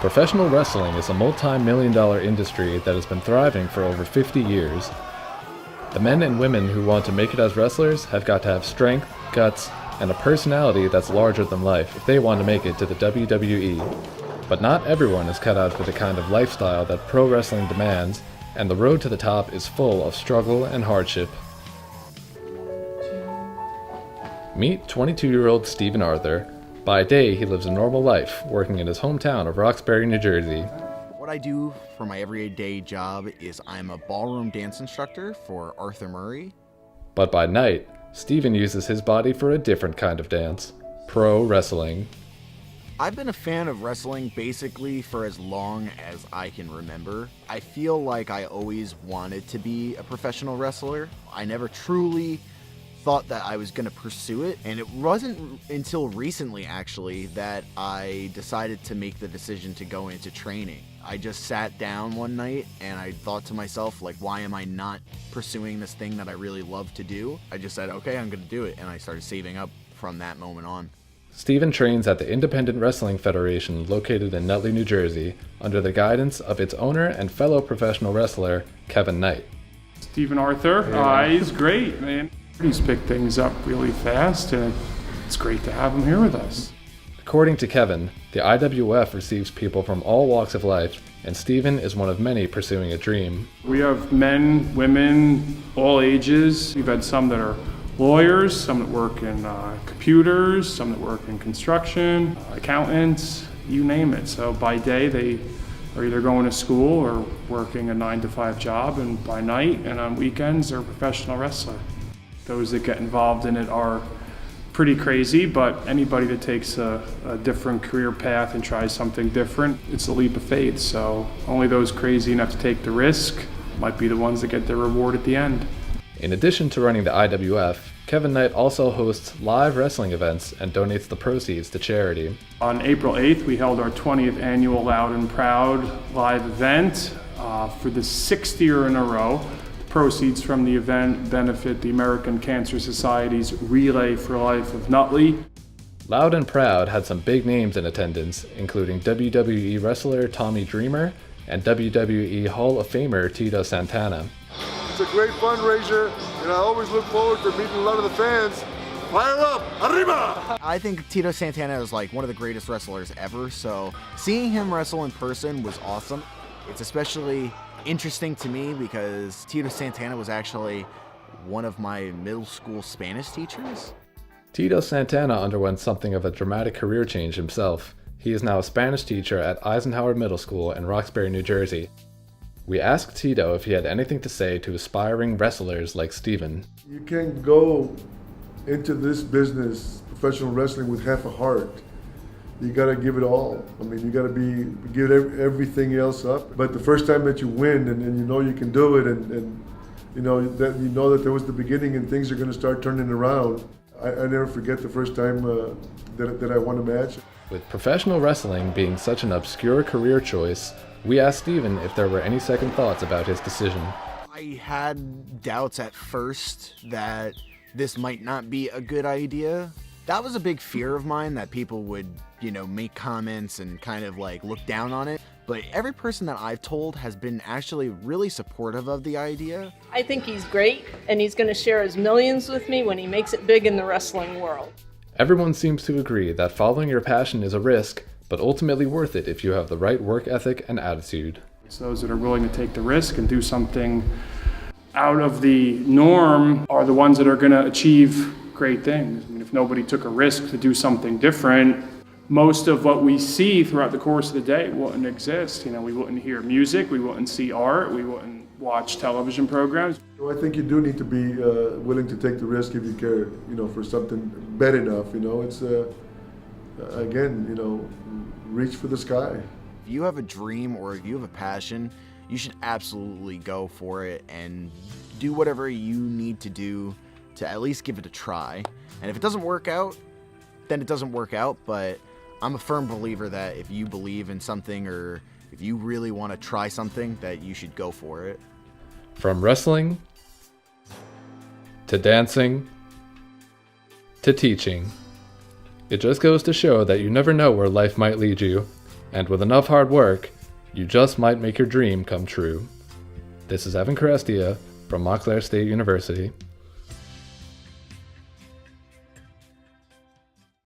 Professional wrestling is a multi-million-dollar industry that has been thriving for over 50 years. The men and women who want to make it as wrestlers have got to have strength, guts, and a personality that's larger than life if they want to make it to the WWE. But not everyone is cut out for the kind of lifestyle that pro wrestling demands, and the road to the top is full of struggle and hardship. Meet 22-year-old Stephen Arthur. By day, he lives a normal life, working in his hometown of Roxbury, New Jersey. What I do for my everyday job is I'm a ballroom dance instructor for Arthur Murray. But by night, Stephen uses his body for a different kind of dance: pro wrestling. I've been a fan of wrestling basically for as long as I can remember. I feel like I always wanted to be a professional wrestler. I never truly thought that I was going to pursue it, and it wasn't until recently actually that I decided to make the decision to go into training. I just sat down one night and I thought to myself, like, why am I not pursuing this thing that I really love to do? I just said, okay, I'm going to do it, and I started saving up from that moment on. Stephen trains at the Independent Wrestling Federation located in Nutley, New Jersey, under the guidance of its owner and fellow professional wrestler, Kevin Knight. Stephen Arthur, he's great, man. He's picked things up really fast, and it's great to have him here with us. According to Kevin, the IWF receives people from all walks of life, and Stephen is one of many pursuing a dream. We have men, women, all ages. We've had some that are lawyers, some that work in computers, some that work in construction, accountants, you name it. So by day, they are either going to school or working a 9-to-5 job, and by night and on weekends, they're a professional wrestler. Those that get involved in it are pretty crazy, but anybody that takes a different career path and tries something different, it's a leap of faith. So only those crazy enough to take the risk might be the ones that get their reward at the end. In addition to running the IWF, Kevin Knight also hosts live wrestling events and donates the proceeds to charity. On April 8th, we held our 20th annual Loud and Proud live event. For the 6th year in a row, proceeds from the event benefit the American Cancer Society's Relay for Life of Nutley. Loud and Proud had some big names in attendance, including WWE wrestler Tommy Dreamer and WWE Hall of Famer Tito Santana. It's a great fundraiser, and I always look forward to meeting a lot of the fans. Fire up! Arriba! I think Tito Santana is like one of the greatest wrestlers ever, so seeing him wrestle in person was awesome. It's especially interesting to me because Tito Santana was actually one of my middle school Spanish teachers. Tito Santana underwent something of a dramatic career change himself. He is now a Spanish teacher at Eisenhower Middle School in Roxbury, New Jersey. We asked Tito if he had anything to say to aspiring wrestlers like Stephen. You can't go into this business, professional wrestling, with half a heart. You gotta give it all. I mean, you gotta give everything else up. But the first time that you win and you know you can do it, and you know that there was the beginning and things are gonna start turning around. I never forget the first time that I won a match. With professional wrestling being such an obscure career choice, we asked Stephen if there were any second thoughts about his decision. I had doubts at first that this might not be a good idea. That was a big fear of mine, that people would, make comments and kind of like look down on it. But every person that I've told has been actually really supportive of the idea. I think he's great, and he's going to share his millions with me when he makes it big in the wrestling world. Everyone seems to agree that following your passion is a risk, but ultimately worth it if you have the right work ethic and attitude. It's those that are willing to take the risk and do something out of the norm are the ones that are going to achieve great things. I mean, if nobody took a risk to do something different, most of what we see throughout the course of the day wouldn't exist. We wouldn't hear music, we wouldn't see art, we wouldn't watch television programs. So I think you do need to be willing to take the risk if you care, for something bad enough. It's reach for the sky. If you have a dream or if you have a passion, you should absolutely go for it and do whatever you need to do to at least give it a try. And if it doesn't work out, then it doesn't work out, but I'm a firm believer that if you believe in something or if you really want to try something, that you should go for it. From wrestling to dancing to teaching, it just goes to show that you never know where life might lead you. And with enough hard work, you just might make your dream come true. This is Evan Carestia from Montclair State University.